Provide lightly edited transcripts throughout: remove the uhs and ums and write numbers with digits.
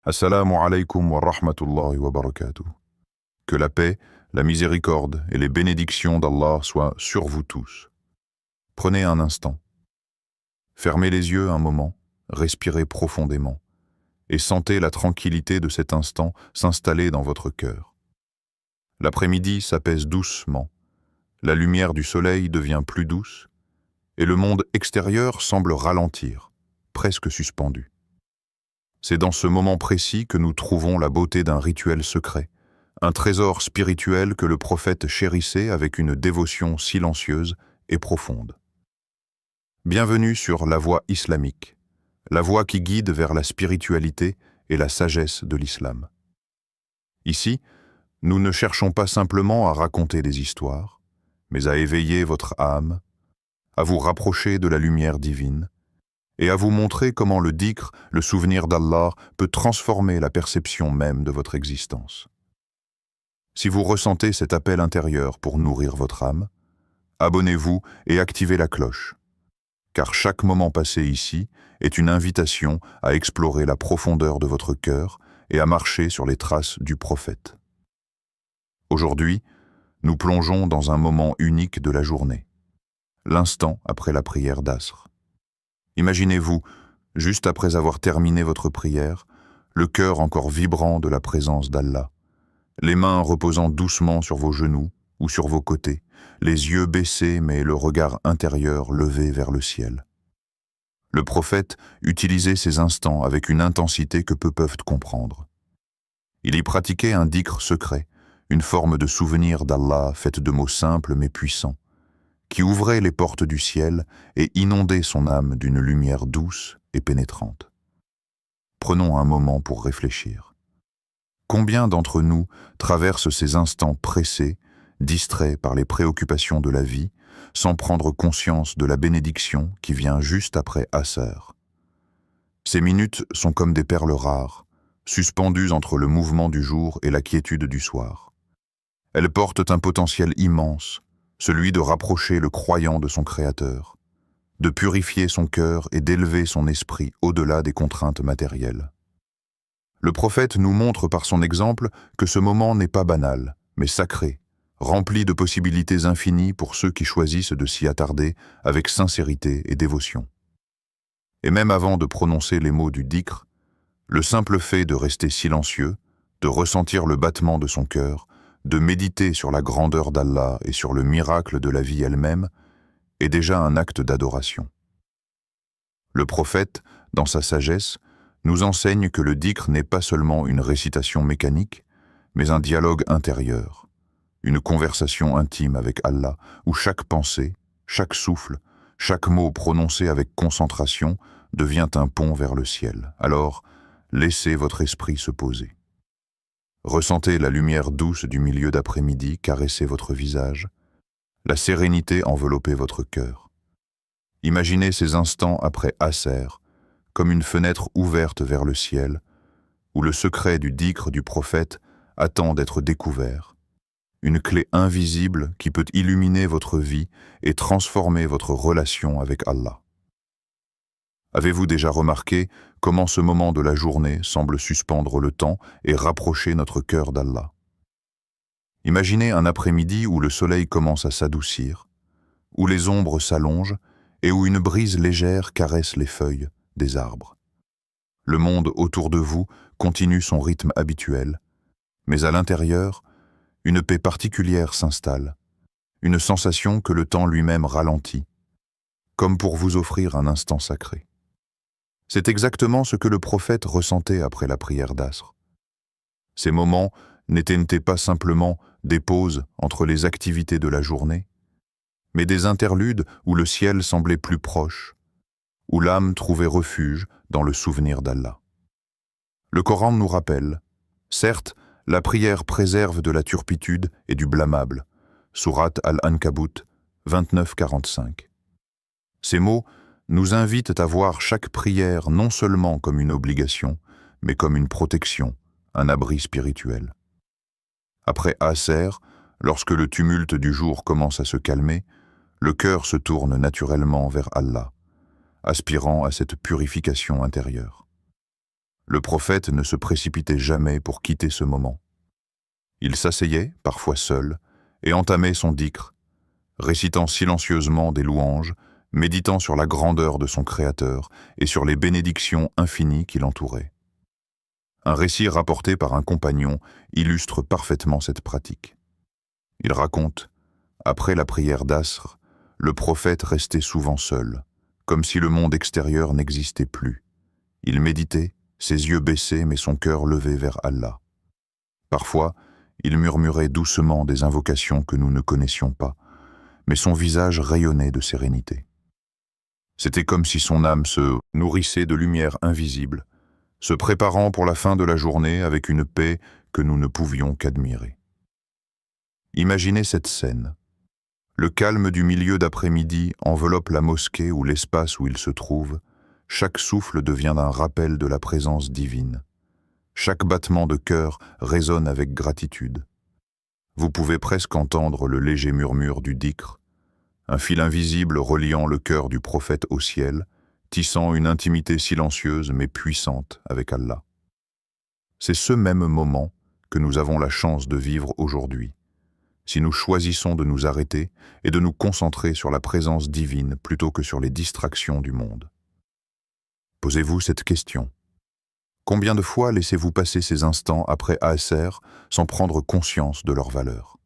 Assalamu alaikum wa rahmatullahi wa barakatuh. Que la paix, la miséricorde et les bénédictions d'Allah soient sur vous tous. Prenez un instant. Fermez les yeux un moment, respirez profondément et sentez la tranquillité de cet instant s'installer dans votre cœur. L'après-midi s'apaise doucement, la lumière du soleil devient plus douce et le monde extérieur semble ralentir, presque suspendu. C'est dans ce moment précis que nous trouvons la beauté d'un rituel secret, un trésor spirituel que le prophète chérissait avec une dévotion silencieuse et profonde. Bienvenue sur la voie islamique, la voie qui guide vers la spiritualité et la sagesse de l'islam. Ici, nous ne cherchons pas simplement à raconter des histoires, mais à éveiller votre âme, à vous rapprocher de la lumière divine, et à vous montrer comment le dhikr, le souvenir d'Allah, peut transformer la perception même de votre existence. Si vous ressentez cet appel intérieur pour nourrir votre âme, abonnez-vous et activez la cloche, car chaque moment passé ici est une invitation à explorer la profondeur de votre cœur et à marcher sur les traces du prophète. Aujourd'hui, nous plongeons dans un moment unique de la journée, l'instant après la prière d'Asr. Imaginez-vous, juste après avoir terminé votre prière, le cœur encore vibrant de la présence d'Allah, les mains reposant doucement sur vos genoux ou sur vos côtés, les yeux baissés mais le regard intérieur levé vers le ciel. Le prophète utilisait ces instants avec une intensité que peu peuvent comprendre. Il y pratiquait un dhikr secret, une forme de souvenir d'Allah faite de mots simples mais puissants, qui ouvrait les portes du ciel et inondait son âme d'une lumière douce et pénétrante. Prenons un moment pour réfléchir. Combien d'entre nous traversent ces instants pressés, distraits par les préoccupations de la vie, sans prendre conscience de la bénédiction qui vient juste après Asr? Ces minutes sont comme des perles rares, suspendues entre le mouvement du jour et la quiétude du soir. Elles portent un potentiel immense, celui de rapprocher le croyant de son Créateur, de purifier son cœur et d'élever son esprit au-delà des contraintes matérielles. Le prophète nous montre par son exemple que ce moment n'est pas banal, mais sacré, rempli de possibilités infinies pour ceux qui choisissent de s'y attarder avec sincérité et dévotion. Et même avant de prononcer les mots du dhikr, le simple fait de rester silencieux, de ressentir le battement de son cœur, de méditer sur la grandeur d'Allah et sur le miracle de la vie elle-même, est déjà un acte d'adoration. Le prophète, dans sa sagesse, nous enseigne que le dhikr n'est pas seulement une récitation mécanique, mais un dialogue intérieur, une conversation intime avec Allah, où chaque pensée, chaque souffle, chaque mot prononcé avec concentration devient un pont vers le ciel. Alors, laissez votre esprit se poser. Ressentez la lumière douce du milieu d'après-midi caresser votre visage, la sérénité envelopper votre cœur. Imaginez ces instants après Asr comme une fenêtre ouverte vers le ciel, où le secret du dhikr du prophète attend d'être découvert, une clé invisible qui peut illuminer votre vie et transformer votre relation avec Allah. Avez-vous déjà remarqué comment ce moment de la journée semble suspendre le temps et rapprocher notre cœur d'Allah? Imaginez un après-midi où le soleil commence à s'adoucir, où les ombres s'allongent et où une brise légère caresse les feuilles des arbres. Le monde autour de vous continue son rythme habituel, mais à l'intérieur, une paix particulière s'installe, une sensation que le temps lui-même ralentit, comme pour vous offrir un instant sacré. C'est exactement ce que le prophète ressentait après la prière d'Asr. Ces moments n'étaient pas simplement des pauses entre les activités de la journée, mais des interludes où le ciel semblait plus proche, où l'âme trouvait refuge dans le souvenir d'Allah. Le Coran nous rappelle, certes, la prière préserve de la turpitude et du blâmable, sourate Al-Ankabut 29-45. Ces mots nous invitent à voir chaque prière non seulement comme une obligation, mais comme une protection, un abri spirituel. Après Asr, lorsque le tumulte du jour commence à se calmer, le cœur se tourne naturellement vers Allah, aspirant à cette purification intérieure. Le prophète ne se précipitait jamais pour quitter ce moment. Il s'asseyait, parfois seul, et entamait son dhikr, récitant silencieusement des louanges, méditant sur la grandeur de son Créateur et sur les bénédictions infinies qui l'entouraient. Un récit rapporté par un compagnon illustre parfaitement cette pratique. Il raconte, après la prière d'Asr, le prophète restait souvent seul, comme si le monde extérieur n'existait plus. Il méditait, ses yeux baissés mais son cœur levé vers Allah. Parfois, il murmurait doucement des invocations que nous ne connaissions pas, mais son visage rayonnait de sérénité. C'était comme si son âme se nourrissait de lumière invisible, se préparant pour la fin de la journée avec une paix que nous ne pouvions qu'admirer. Imaginez cette scène. Le calme du milieu d'après-midi enveloppe la mosquée ou l'espace où il se trouve. Chaque souffle devient un rappel de la présence divine. Chaque battement de cœur résonne avec gratitude. Vous pouvez presque entendre le léger murmure du dhikr, un fil invisible reliant le cœur du prophète au ciel, tissant une intimité silencieuse mais puissante avec Allah. C'est ce même moment que nous avons la chance de vivre aujourd'hui, si nous choisissons de nous arrêter et de nous concentrer sur la présence divine plutôt que sur les distractions du monde. Posez-vous cette question. Combien de fois laissez-vous passer ces instants après Asr sans prendre conscience de leur valeur?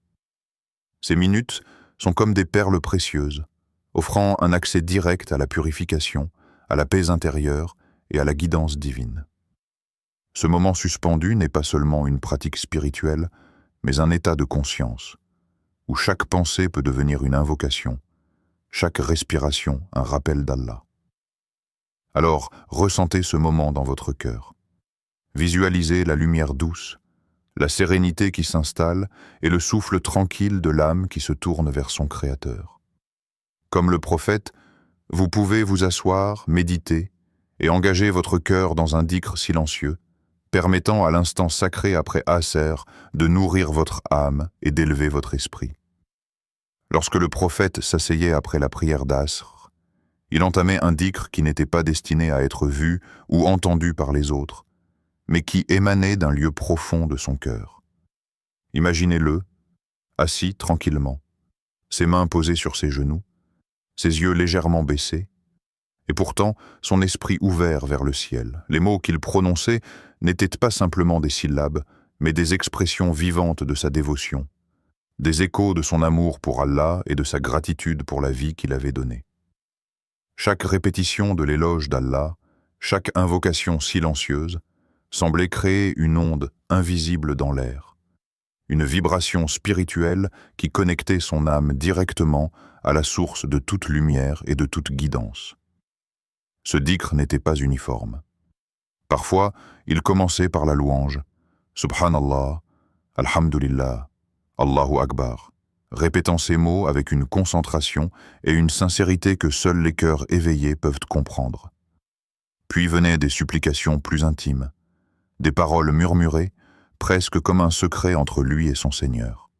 Ces minutes sont comme des perles précieuses, offrant un accès direct à la purification, à la paix intérieure et à la guidance divine. Ce moment suspendu n'est pas seulement une pratique spirituelle, mais un état de conscience, où chaque pensée peut devenir une invocation, chaque respiration un rappel d'Allah. Alors, ressentez ce moment dans votre cœur. Visualisez la lumière douce, la sérénité qui s'installe et le souffle tranquille de l'âme qui se tourne vers son Créateur. Comme le prophète, vous pouvez vous asseoir, méditer et engager votre cœur dans un dhikr silencieux, permettant à l'instant sacré après Asr de nourrir votre âme et d'élever votre esprit. Lorsque le prophète s'asseyait après la prière d'Asr, il entamait un dhikr qui n'était pas destiné à être vu ou entendu par les autres, mais qui émanait d'un lieu profond de son cœur. Imaginez-le, assis tranquillement, ses mains posées sur ses genoux, ses yeux légèrement baissés, et pourtant son esprit ouvert vers le ciel. Les mots qu'il prononçait n'étaient pas simplement des syllabes, mais des expressions vivantes de sa dévotion, des échos de son amour pour Allah et de sa gratitude pour la vie qu'il avait donnée. Chaque répétition de l'éloge d'Allah, chaque invocation silencieuse, semblait créer une onde invisible dans l'air, une vibration spirituelle qui connectait son âme directement à la source de toute lumière et de toute guidance. Ce dhikr n'était pas uniforme. Parfois, il commençait par la louange, Subhanallah, Alhamdulillah, Allahu Akbar, répétant ces mots avec une concentration et une sincérité que seuls les cœurs éveillés peuvent comprendre. Puis venaient des supplications plus intimes, des paroles murmurées, presque comme un secret entre lui et son Seigneur.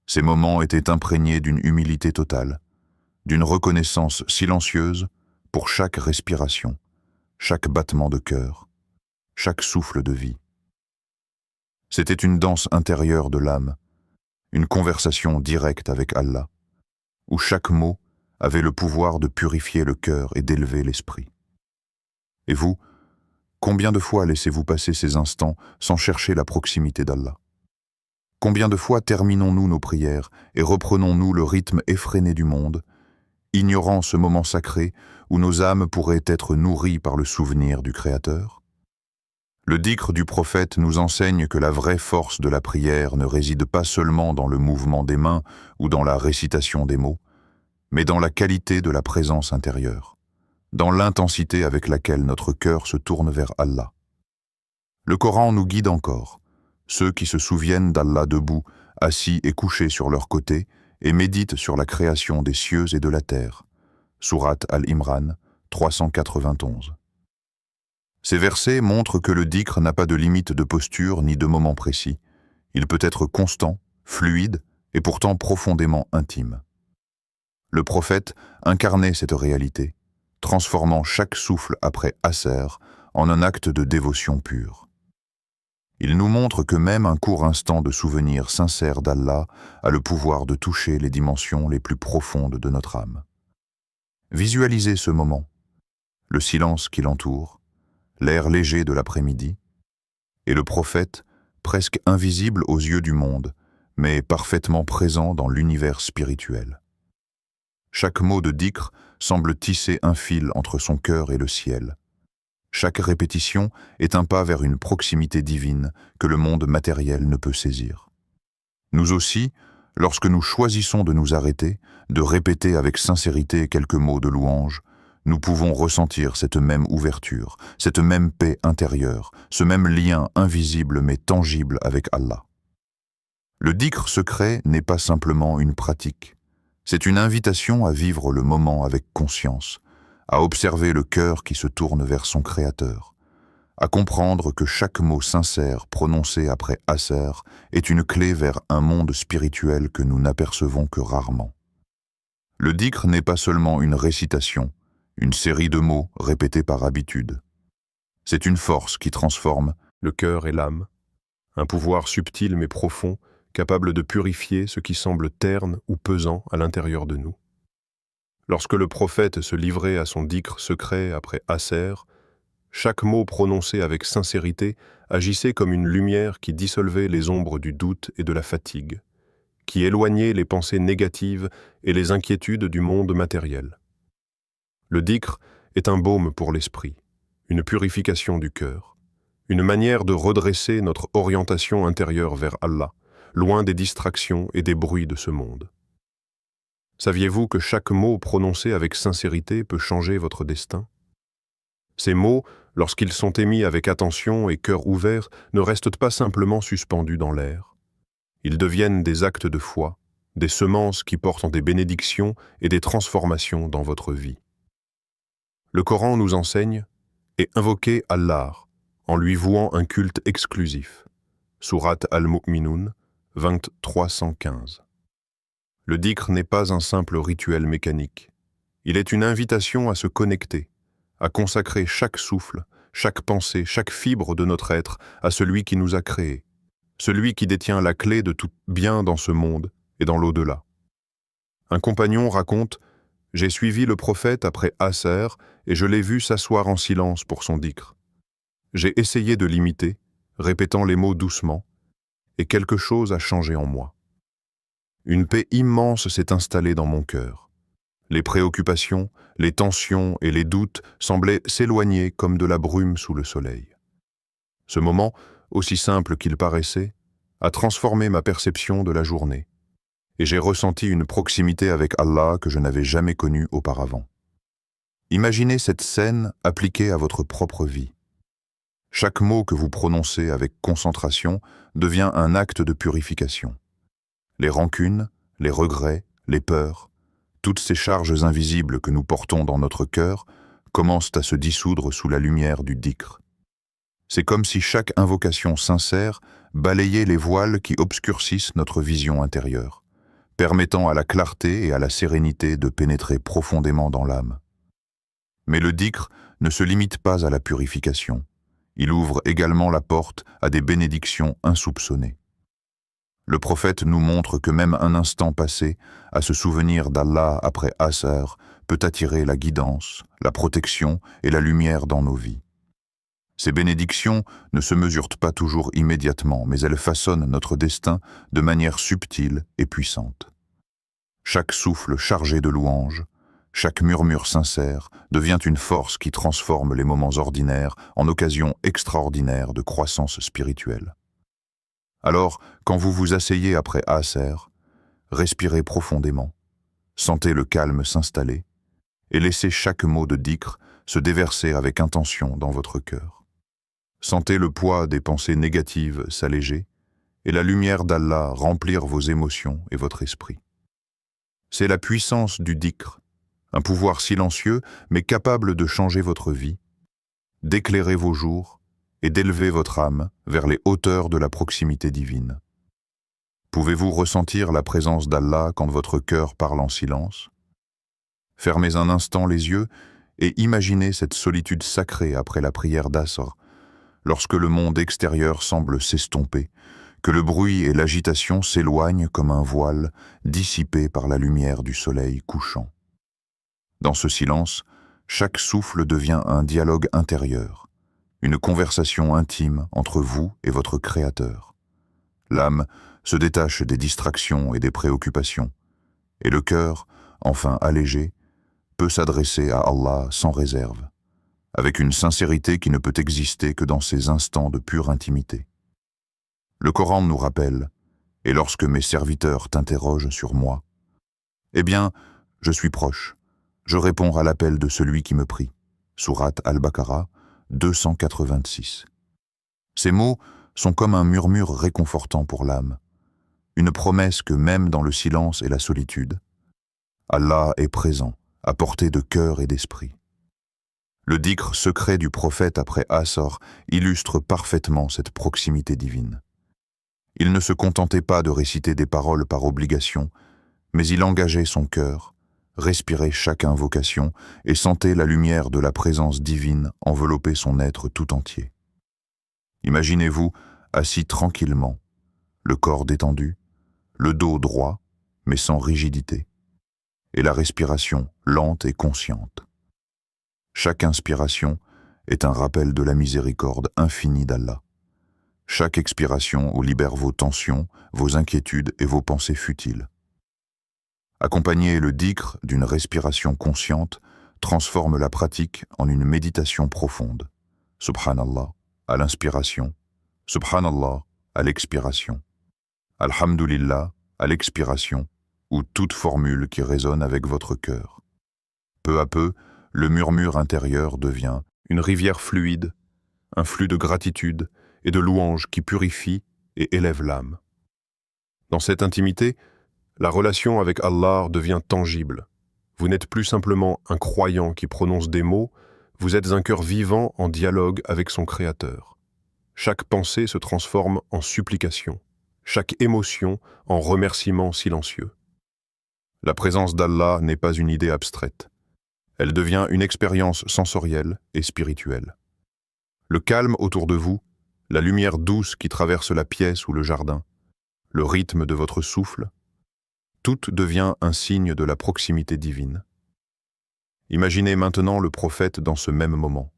Ces moments étaient imprégnés d'une humilité totale, d'une reconnaissance silencieuse pour chaque respiration, chaque battement de cœur, chaque souffle de vie. C'était une danse intérieure de l'âme, une conversation directe avec Allah, où chaque mot avait le pouvoir de purifier le cœur et d'élever l'esprit. Et vous, combien de fois laissez-vous passer ces instants sans chercher la proximité d'Allah? Combien de fois terminons-nous nos prières et reprenons-nous le rythme effréné du monde, ignorant ce moment sacré où nos âmes pourraient être nourries par le souvenir du Créateur? Le dhikr du prophète nous enseigne que la vraie force de la prière ne réside pas seulement dans le mouvement des mains ou dans la récitation des mots, mais dans la qualité de la présence intérieure, dans l'intensité avec laquelle notre cœur se tourne vers Allah. Le Coran nous guide encore, ceux qui se souviennent d'Allah debout, assis et couchés sur leur côté, et méditent sur la création des cieux et de la terre. Sourate Al-Imran, 391. Ces versets montrent que le dhikr n'a pas de limite de posture ni de moment précis. Il peut être constant, fluide et pourtant profondément intime. Le prophète incarnait cette réalité, transformant chaque souffle après Asr en un acte de dévotion pure. Il nous montre que même un court instant de souvenir sincère d'Allah a le pouvoir de toucher les dimensions les plus profondes de notre âme. Visualisez ce moment, le silence qui l'entoure, l'air léger de l'après-midi, et le prophète, presque invisible aux yeux du monde, mais parfaitement présent dans l'univers spirituel. Chaque mot de dhikr semble tisser un fil entre son cœur et le ciel. Chaque répétition est un pas vers une proximité divine que le monde matériel ne peut saisir. Nous aussi, lorsque nous choisissons de nous arrêter, de répéter avec sincérité quelques mots de louange, nous pouvons ressentir cette même ouverture, cette même paix intérieure, ce même lien invisible mais tangible avec Allah. Le dhikr secret n'est pas simplement une pratique. C'est une invitation à vivre le moment avec conscience, à observer le cœur qui se tourne vers son Créateur, à comprendre que chaque mot sincère prononcé après Asr est une clé vers un monde spirituel que nous n'apercevons que rarement. Le dhikr n'est pas seulement une récitation, une série de mots répétés par habitude. C'est une force qui transforme le cœur et l'âme, un pouvoir subtil mais profond, capable de purifier ce qui semble terne ou pesant à l'intérieur de nous. Lorsque le prophète se livrait à son dhikr secret après Asr, chaque mot prononcé avec sincérité agissait comme une lumière qui dissolvait les ombres du doute et de la fatigue, qui éloignait les pensées négatives et les inquiétudes du monde matériel. Le dhikr est un baume pour l'esprit, une purification du cœur, une manière de redresser notre orientation intérieure vers Allah, loin des distractions et des bruits de ce monde. Saviez-vous que chaque mot prononcé avec sincérité peut changer votre destin? Ces mots, lorsqu'ils sont émis avec attention et cœur ouvert, ne restent pas simplement suspendus dans l'air. Ils deviennent des actes de foi, des semences qui portent des bénédictions et des transformations dans votre vie. Le Coran nous enseigne et invoquer Allah en lui vouant un culte exclusif. Sourate Al-Mu'minun 2315. Le dhikr n'est pas un simple rituel mécanique. Il est une invitation à se connecter, à consacrer chaque souffle, chaque pensée, chaque fibre de notre être à celui qui nous a créés, celui qui détient la clé de tout bien dans ce monde et dans l'au-delà. Un compagnon raconte « J'ai suivi le prophète après Asr et je l'ai vu s'asseoir en silence pour son dhikr. J'ai essayé de l'imiter, répétant les mots doucement, et quelque chose a changé en moi. Une paix immense s'est installée dans mon cœur. Les préoccupations, les tensions et les doutes semblaient s'éloigner comme de la brume sous le soleil. Ce moment, aussi simple qu'il paraissait, a transformé ma perception de la journée, et j'ai ressenti une proximité avec Allah que je n'avais jamais connue auparavant. Imaginez cette scène appliquée à votre propre vie. Chaque mot que vous prononcez avec concentration devient un acte de purification. Les rancunes, les regrets, les peurs, toutes ces charges invisibles que nous portons dans notre cœur commencent à se dissoudre sous la lumière du dhikr. C'est comme si chaque invocation sincère balayait les voiles qui obscurcissent notre vision intérieure, permettant à la clarté et à la sérénité de pénétrer profondément dans l'âme. Mais le dhikr ne se limite pas à la purification. Il ouvre également la porte à des bénédictions insoupçonnées. Le prophète nous montre que même un instant passé à se souvenir d'Allah après Asr peut attirer la guidance, la protection et la lumière dans nos vies. Ces bénédictions ne se mesurent pas toujours immédiatement, mais elles façonnent notre destin de manière subtile et puissante. Chaque souffle chargé de louanges, chaque murmure sincère devient une force qui transforme les moments ordinaires en occasions extraordinaires de croissance spirituelle. Alors, quand vous vous asseyez après Asr, respirez profondément, sentez le calme s'installer et laissez chaque mot de dhikr se déverser avec intention dans votre cœur. Sentez le poids des pensées négatives s'alléger et la lumière d'Allah remplir vos émotions et votre esprit. C'est la puissance du dhikr, un pouvoir silencieux mais capable de changer votre vie, d'éclairer vos jours et d'élever votre âme vers les hauteurs de la proximité divine. Pouvez-vous ressentir la présence d'Allah quand votre cœur parle en silence? Fermez un instant les yeux et imaginez cette solitude sacrée après la prière d'Asr, lorsque le monde extérieur semble s'estomper, que le bruit et l'agitation s'éloignent comme un voile dissipé par la lumière du soleil couchant. Dans ce silence, chaque souffle devient un dialogue intérieur, une conversation intime entre vous et votre Créateur. L'âme se détache des distractions et des préoccupations, et le cœur, enfin allégé, peut s'adresser à Allah sans réserve, avec une sincérité qui ne peut exister que dans ces instants de pure intimité. Le Coran nous rappelle, « Et lorsque mes serviteurs t'interrogent sur moi, eh bien, je suis proche, je réponds à l'appel de celui qui me prie. » Sourate Al-Baqarah 286. Ces mots sont comme un murmure réconfortant pour l'âme, une promesse que même dans le silence et la solitude, Allah est présent, à portée de cœur et d'esprit. Le dhikr secret du prophète après Asr illustre parfaitement cette proximité divine. Il ne se contentait pas de réciter des paroles par obligation, mais il engageait son cœur, respirait chaque invocation et sentait la lumière de la présence divine envelopper son être tout entier. Imaginez-vous assis tranquillement, le corps détendu, le dos droit, mais sans rigidité, et la respiration lente et consciente. Chaque inspiration est un rappel de la miséricorde infinie d'Allah. Chaque expiration où libère vos tensions, vos inquiétudes et vos pensées futiles. Accompagner le dhikr d'une respiration consciente transforme la pratique en une méditation profonde. Subhanallah à l'inspiration, Subhanallah à l'expiration, Alhamdulillah à l'expiration, ou toute formule qui résonne avec votre cœur. Peu à peu, le murmure intérieur devient une rivière fluide, un flux de gratitude et de louanges qui purifie et élève l'âme. Dans cette intimité, la relation avec Allah devient tangible. Vous n'êtes plus simplement un croyant qui prononce des mots, vous êtes un cœur vivant en dialogue avec son Créateur. Chaque pensée se transforme en supplication, chaque émotion en remerciement silencieux. La présence d'Allah n'est pas une idée abstraite. Elle devient une expérience sensorielle et spirituelle. Le calme autour de vous, la lumière douce qui traverse la pièce ou le jardin, le rythme de votre souffle, tout devient un signe de la proximité divine. Imaginez maintenant le prophète dans ce même moment.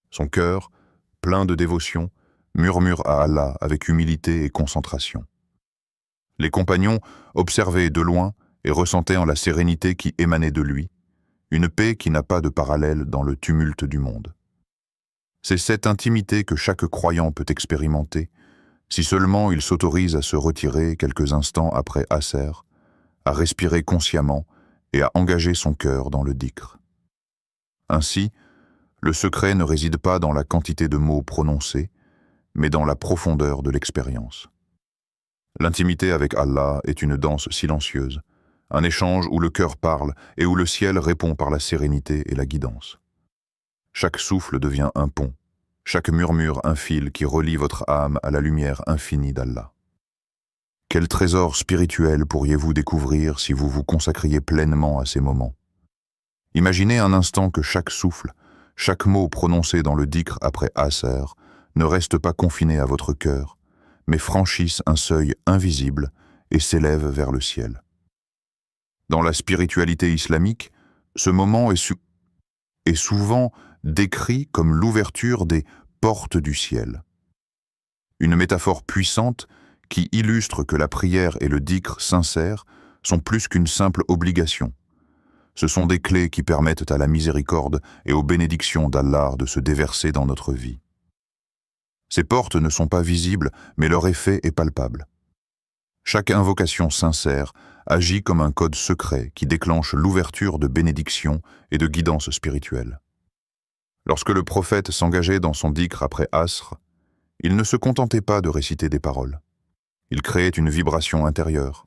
Son cœur, plein de dévotion, murmure à Allah avec humilité et concentration. Les compagnons observaient de loin et ressentaient en la sérénité qui émanait de lui, une paix qui n'a pas de parallèle dans le tumulte du monde. C'est cette intimité que chaque croyant peut expérimenter, si seulement il s'autorise à se retirer quelques instants après Asr, à respirer consciemment et à engager son cœur dans le dhikr. Ainsi, le secret ne réside pas dans la quantité de mots prononcés, mais dans la profondeur de l'expérience. L'intimité avec Allah est une danse silencieuse, un échange où le cœur parle et où le ciel répond par la sérénité et la guidance. Chaque souffle devient un pont, chaque murmure un fil qui relie votre âme à la lumière infinie d'Allah. Quel trésor spirituel pourriez-vous découvrir si vous vous consacriez pleinement à ces moments? Imaginez un instant que chaque souffle, chaque mot prononcé dans le dhikr après Asr ne reste pas confiné à votre cœur, mais franchisse un seuil invisible et s'élève vers le ciel. Dans la spiritualité islamique, ce moment est souvent décrit comme l'ouverture des portes du ciel. Une métaphore puissante qui illustre que la prière et le dhikr sincère sont plus qu'une simple obligation. Ce sont des clés qui permettent à la miséricorde et aux bénédictions d'Allah de se déverser dans notre vie. Ces portes ne sont pas visibles, mais leur effet est palpable. Chaque invocation sincère agit comme un code secret qui déclenche l'ouverture de bénédictions et de guidance spirituelle. Lorsque le prophète s'engageait dans son dhikr après Asr, il ne se contentait pas de réciter des paroles. Il créait une vibration intérieure,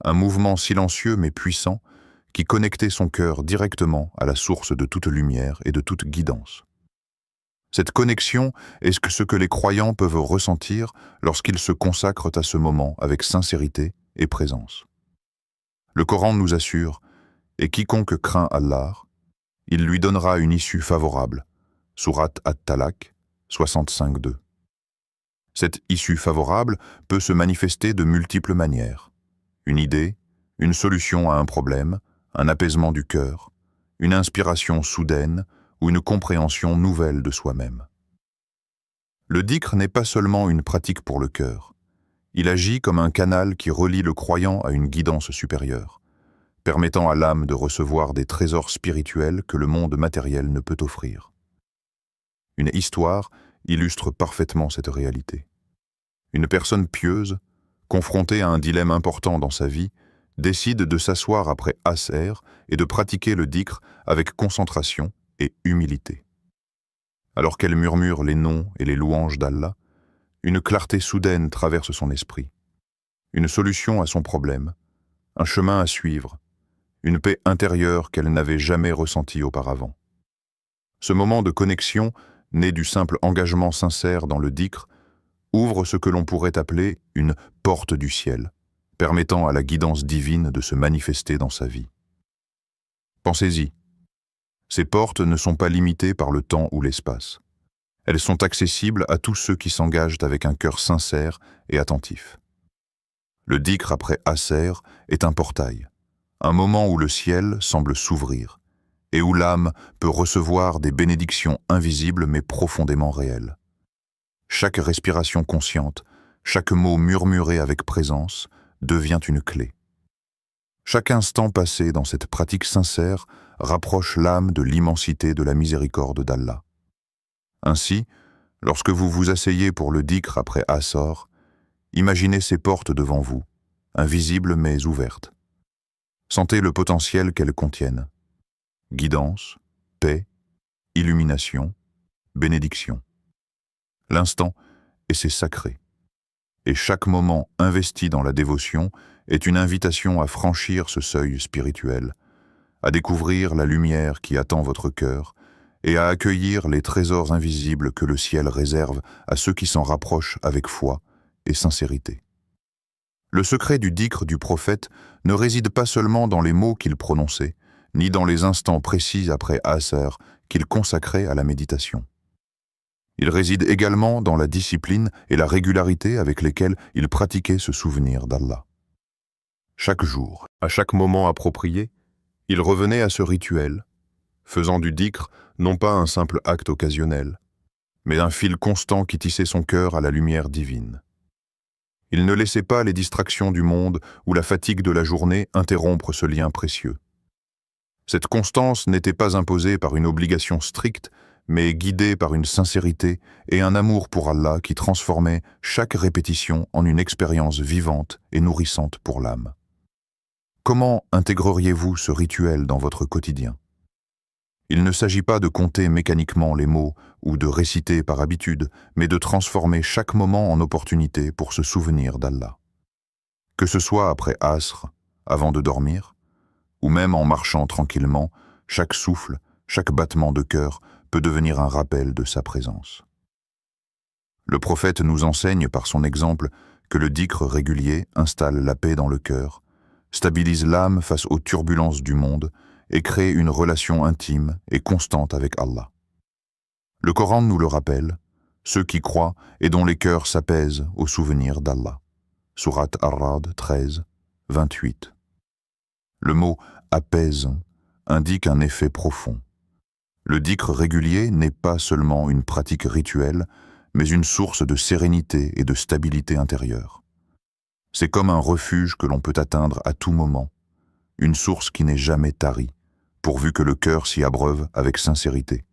un mouvement silencieux mais puissant qui connectait son cœur directement à la source de toute lumière et de toute guidance. Cette connexion est ce que les croyants peuvent ressentir lorsqu'ils se consacrent à ce moment avec sincérité et présence. Le Coran nous assure « Et quiconque craint Allah, il lui donnera une issue favorable. Sourate At-Talaq 65.2. Cette issue favorable peut se manifester de multiples manières. Une idée, une solution à un problème, un apaisement du cœur, une inspiration soudaine ou une compréhension nouvelle de soi-même. Le dhikr n'est pas seulement une pratique pour le cœur. Il agit comme un canal qui relie le croyant à une guidance supérieure, permettant à l'âme de recevoir des trésors spirituels que le monde matériel ne peut offrir. Une histoire illustre parfaitement cette réalité. Une personne pieuse, confrontée à un dilemme important dans sa vie, décide de s'asseoir après Asr et de pratiquer le dhikr avec concentration et humilité. Alors qu'elle murmure les noms et les louanges d'Allah, une clarté soudaine traverse son esprit. Une solution à son problème, un chemin à suivre, une paix intérieure qu'elle n'avait jamais ressentie auparavant. Ce moment de connexion, né du simple engagement sincère dans le dhikr, ouvre ce que l'on pourrait appeler une porte du ciel, permettant à la guidance divine de se manifester dans sa vie. Pensez-y. Ces portes ne sont pas limitées par le temps ou l'espace. Elles sont accessibles à tous ceux qui s'engagent avec un cœur sincère et attentif. Le dhikr après Asr est un portail, un moment où le ciel semble s'ouvrir et où l'âme peut recevoir des bénédictions invisibles mais profondément réelles. Chaque respiration consciente, chaque mot murmuré avec présence devient une clé. Chaque instant passé dans cette pratique sincère rapproche l'âme de l'immensité de la miséricorde d'Allah. Ainsi, lorsque vous vous asseyez pour le dhikr après Asr, imaginez ces portes devant vous, invisibles mais ouvertes. Sentez le potentiel qu'elles contiennent. Guidance, paix, illumination, bénédiction. L'instant, et c'est sacré. Et chaque moment investi dans la dévotion est une invitation à franchir ce seuil spirituel, à découvrir la lumière qui attend votre cœur et à accueillir les trésors invisibles que le ciel réserve à ceux qui s'en rapprochent avec foi et sincérité. Le secret du dhikr du prophète ne réside pas seulement dans les mots qu'il prononçait, ni dans les instants précis après Asr qu'il consacrait à la méditation. Il réside également dans la discipline et la régularité avec lesquelles il pratiquait ce souvenir d'Allah. Chaque jour, à chaque moment approprié, il revenait à ce rituel, faisant du dhikr non pas un simple acte occasionnel, mais un fil constant qui tissait son cœur à la lumière divine. Il ne laissait pas les distractions du monde ou la fatigue de la journée interrompre ce lien précieux. Cette constance n'était pas imposée par une obligation stricte, mais guidée par une sincérité et un amour pour Allah qui transformait chaque répétition en une expérience vivante et nourrissante pour l'âme. Comment intégreriez-vous ce rituel dans votre quotidien? Il ne s'agit pas de compter mécaniquement les mots ou de réciter par habitude, mais de transformer chaque moment en opportunité pour se souvenir d'Allah. Que ce soit après Asr, avant de dormir, ou même en marchant tranquillement, chaque souffle, chaque battement de cœur peut devenir un rappel de sa présence. Le prophète nous enseigne par son exemple que le dhikr régulier installe la paix dans le cœur, stabilise l'âme face aux turbulences du monde et crée une relation intime et constante avec Allah. Le Coran nous le rappelle, ceux qui croient et dont les cœurs s'apaisent au souvenir d'Allah. Sourate Ar-Ra'd 13, 28. Le mot « apaise » indique un effet profond. Le dhikr régulier n'est pas seulement une pratique rituelle, mais une source de sérénité et de stabilité intérieure. C'est comme un refuge que l'on peut atteindre à tout moment, une source qui n'est jamais tarie, pourvu que le cœur s'y abreuve avec sincérité.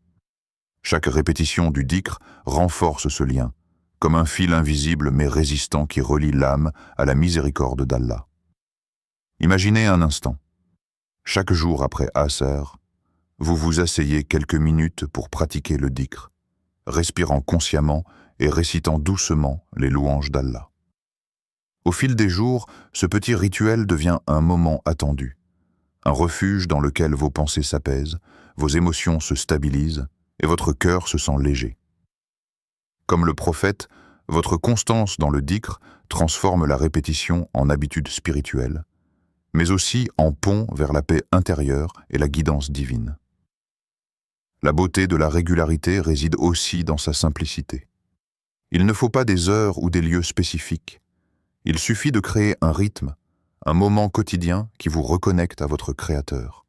Chaque répétition du dhikr renforce ce lien, comme un fil invisible mais résistant qui relie l'âme à la miséricorde d'Allah. Imaginez un instant. Chaque jour après Asr, vous vous asseyez quelques minutes pour pratiquer le dhikr, respirant consciemment et récitant doucement les louanges d'Allah. Au fil des jours, ce petit rituel devient un moment attendu, un refuge dans lequel vos pensées s'apaisent, vos émotions se stabilisent et votre cœur se sent léger. Comme le prophète, votre constance dans le dhikr transforme la répétition en habitude spirituelle, mais aussi en pont vers la paix intérieure et la guidance divine. La beauté de la régularité réside aussi dans sa simplicité. Il ne faut pas des heures ou des lieux spécifiques. Il suffit de créer un rythme, un moment quotidien qui vous reconnecte à votre Créateur.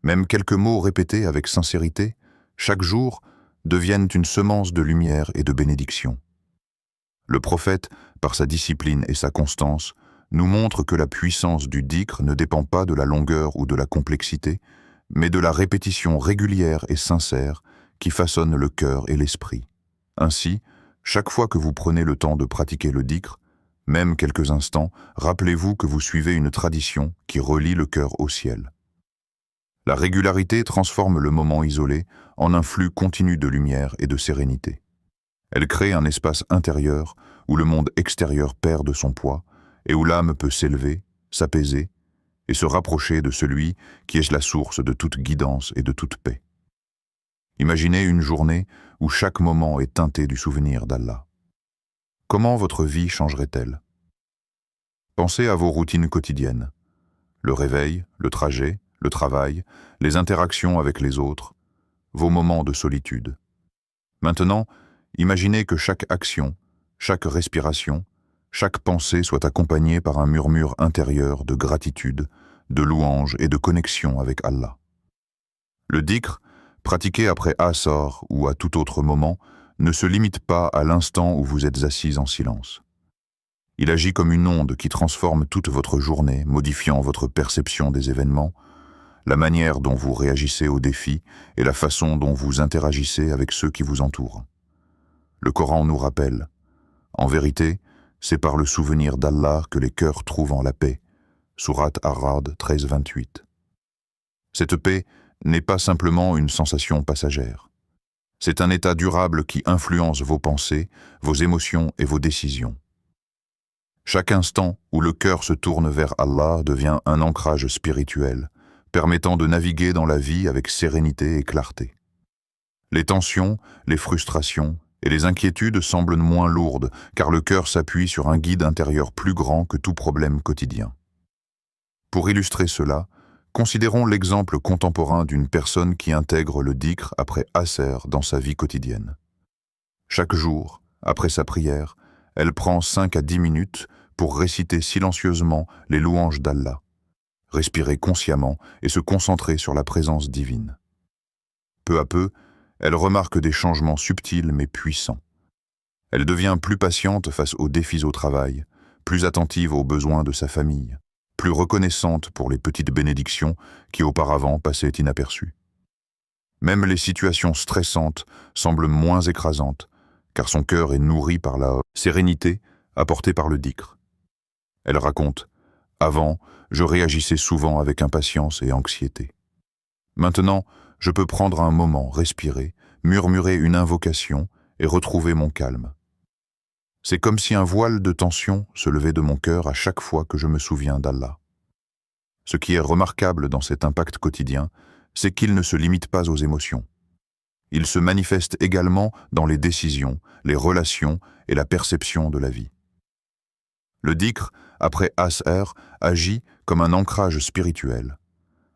Même quelques mots répétés avec sincérité, chaque jour, deviennent une semence de lumière et de bénédiction. Le prophète, par sa discipline et sa constance, nous montre que la puissance du dhikr ne dépend pas de la longueur ou de la complexité, mais de la répétition régulière et sincère qui façonne le cœur et l'esprit. Ainsi, chaque fois que vous prenez le temps de pratiquer le dhikr, même quelques instants, rappelez-vous que vous suivez une tradition qui relie le cœur au ciel. La régularité transforme le moment isolé en un flux continu de lumière et de sérénité. Elle crée un espace intérieur où le monde extérieur perd de son poids et où l'âme peut s'élever, s'apaiser et se rapprocher de celui qui est la source de toute guidance et de toute paix. Imaginez une journée où chaque moment est teinté du souvenir d'Allah. Comment votre vie changerait-elle? Pensez à vos routines quotidiennes. Le réveil, le trajet, le travail, les interactions avec les autres, vos moments de solitude. Maintenant, imaginez que chaque action, chaque respiration, chaque pensée soit accompagnée par un murmure intérieur de gratitude, de louange et de connexion avec Allah. Le dhikr, pratiqué après Asr ou à tout autre moment, ne se limite pas à l'instant où vous êtes assis en silence. Il agit comme une onde qui transforme toute votre journée, modifiant votre perception des événements, la manière dont vous réagissez aux défis et la façon dont vous interagissez avec ceux qui vous entourent. Le Coran nous rappelle, en vérité, c'est par le souvenir d'Allah que les cœurs trouvent en la paix. Sourate Ar-Ra'd 13-28. Cette paix n'est pas simplement une sensation passagère. C'est un état durable qui influence vos pensées, vos émotions et vos décisions. Chaque instant où le cœur se tourne vers Allah devient un ancrage spirituel, permettant de naviguer dans la vie avec sérénité et clarté. Les tensions, les frustrations et les inquiétudes semblent moins lourdes, car le cœur s'appuie sur un guide intérieur plus grand que tout problème quotidien. Pour illustrer cela, considérons l'exemple contemporain d'une personne qui intègre le dhikr après Asr dans sa vie quotidienne. Chaque jour, après sa prière, elle prend 5 à 10 minutes pour réciter silencieusement les louanges d'Allah, respirer consciemment et se concentrer sur la présence divine. Peu à peu, elle remarque des changements subtils mais puissants. Elle devient plus patiente face aux défis au travail, plus attentive aux besoins de sa famille, plus reconnaissante pour les petites bénédictions qui auparavant passaient inaperçues. Même les situations stressantes semblent moins écrasantes, car son cœur est nourri par la sérénité apportée par le dhikr. Elle raconte « Avant, je réagissais souvent avec impatience et anxiété. Maintenant, je peux prendre un moment, respirer, murmurer une invocation et retrouver mon calme. C'est comme si un voile de tension se levait de mon cœur à chaque fois que je me souviens d'Allah. » Ce qui est remarquable dans cet impact quotidien, c'est qu'il ne se limite pas aux émotions. Il se manifeste également dans les décisions, les relations et la perception de la vie. Le dhikr, après Asr, agit comme un ancrage spirituel,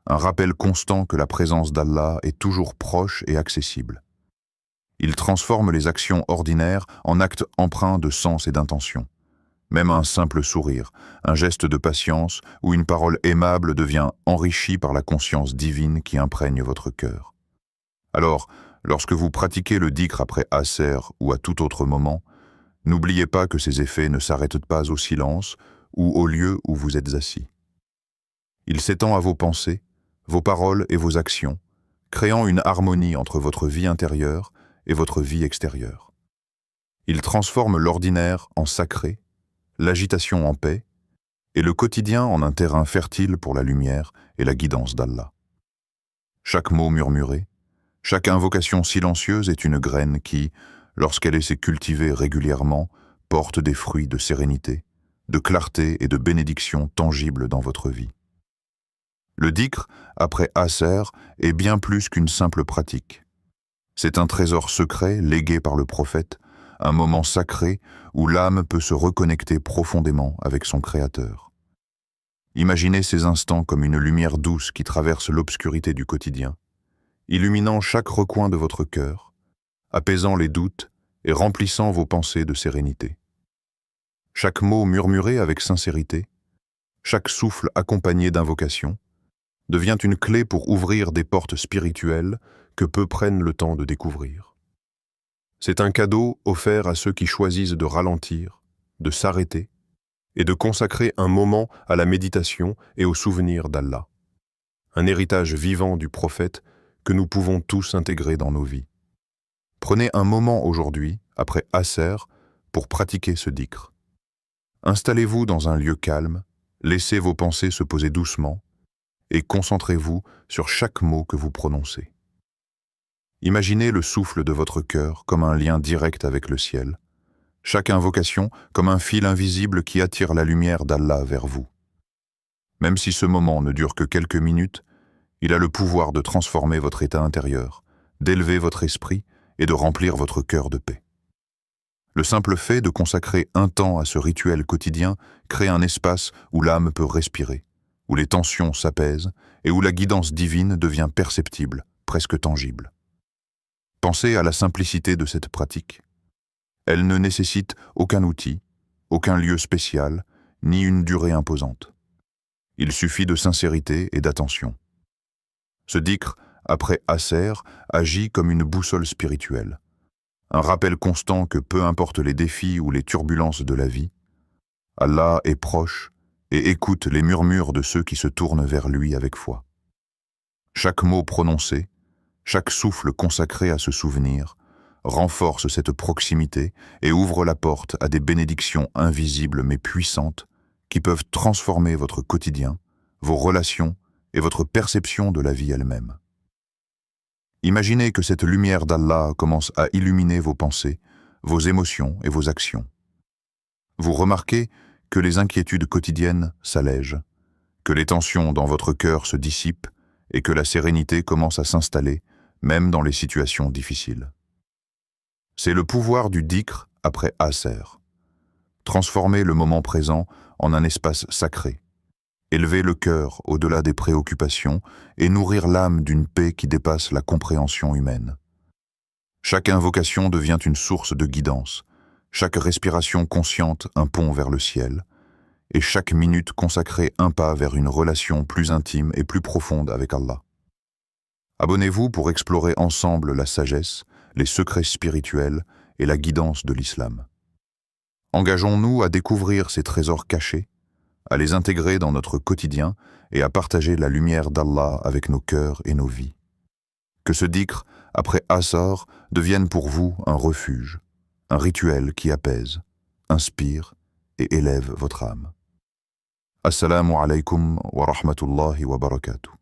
un rappel constant que la présence d'Allah est toujours proche et accessible. Il transforme les actions ordinaires en actes empreints de sens et d'intention. Même un simple sourire, un geste de patience ou une parole aimable devient enrichi par la conscience divine qui imprègne votre cœur. Alors, lorsque vous pratiquez le dhikr après Asr ou à tout autre moment, n'oubliez pas que ces effets ne s'arrêtent pas au silence ou au lieu où vous êtes assis. Il s'étend à vos pensées, vos paroles et vos actions, créant une harmonie entre votre vie intérieure et votre vie extérieure. Il transforme l'ordinaire en sacré, l'agitation en paix, et le quotidien en un terrain fertile pour la lumière et la guidance d'Allah. Chaque mot murmuré, chaque invocation silencieuse est une graine qui, lorsqu'elle est cultivée régulièrement, porte des fruits de sérénité, de clarté et de bénédiction tangibles dans votre vie. Le dhikr, après Asr, est bien plus qu'une simple pratique. C'est un trésor secret légué par le prophète, un moment sacré où l'âme peut se reconnecter profondément avec son Créateur. Imaginez ces instants comme une lumière douce qui traverse l'obscurité du quotidien. illuminant chaque recoin de votre cœur, apaisant les doutes et remplissant vos pensées de sérénité. Chaque mot murmuré avec sincérité, chaque souffle accompagné d'invocation, devient une clé pour ouvrir des portes spirituelles que peu prennent le temps de découvrir. C'est un cadeau offert à ceux qui choisissent de ralentir, de s'arrêter et de consacrer un moment à la méditation et au souvenir d'Allah. Un héritage vivant du prophète que nous pouvons tous intégrer dans nos vies. Prenez un moment aujourd'hui, après Asr, pour pratiquer ce dhikr. Installez-vous dans un lieu calme, laissez vos pensées se poser doucement et concentrez-vous sur chaque mot que vous prononcez. Imaginez le souffle de votre cœur comme un lien direct avec le ciel, chaque invocation comme un fil invisible qui attire la lumière d'Allah vers vous. Même si ce moment ne dure que quelques minutes, il a le pouvoir de transformer votre état intérieur, d'élever votre esprit et de remplir votre cœur de paix. Le simple fait de consacrer un temps à ce rituel quotidien crée un espace où l'âme peut respirer, où les tensions s'apaisent et où la guidance divine devient perceptible, presque tangible. Pensez à la simplicité de cette pratique. Elle ne nécessite aucun outil, aucun lieu spécial, ni une durée imposante. Il suffit de sincérité et d'attention. Ce dhikr, après Asr, agit comme une boussole spirituelle. Un rappel constant que peu importe les défis ou les turbulences de la vie, Allah est proche et écoute les murmures de ceux qui se tournent vers lui avec foi. Chaque mot prononcé, chaque souffle consacré à ce souvenir, renforce cette proximité et ouvre la porte à des bénédictions invisibles mais puissantes qui peuvent transformer votre quotidien, vos relations et votre perception de la vie elle-même. Imaginez que cette lumière d'Allah commence à illuminer vos pensées, vos émotions et vos actions. Vous remarquez que les inquiétudes quotidiennes s'allègent, que les tensions dans votre cœur se dissipent et que la sérénité commence à s'installer, même dans les situations difficiles. C'est le pouvoir du dhikr après Asr. Transformer le moment présent en un espace sacré. Élever le cœur au-delà des préoccupations et nourrir l'âme d'une paix qui dépasse la compréhension humaine. Chaque invocation devient une source de guidance, chaque respiration consciente un pont vers le ciel, et chaque minute consacrée un pas vers une relation plus intime et plus profonde avec Allah. Abonnez-vous pour explorer ensemble la sagesse, les secrets spirituels et la guidance de l'islam. Engageons-nous à découvrir ces trésors cachés, à les intégrer dans notre quotidien et à partager la lumière d'Allah avec nos cœurs et nos vies. Que ce dhikr, après Asr, devienne pour vous un refuge, un rituel qui apaise, inspire et élève votre âme. Assalamu alaikum wa rahmatullahi wa barakatuh.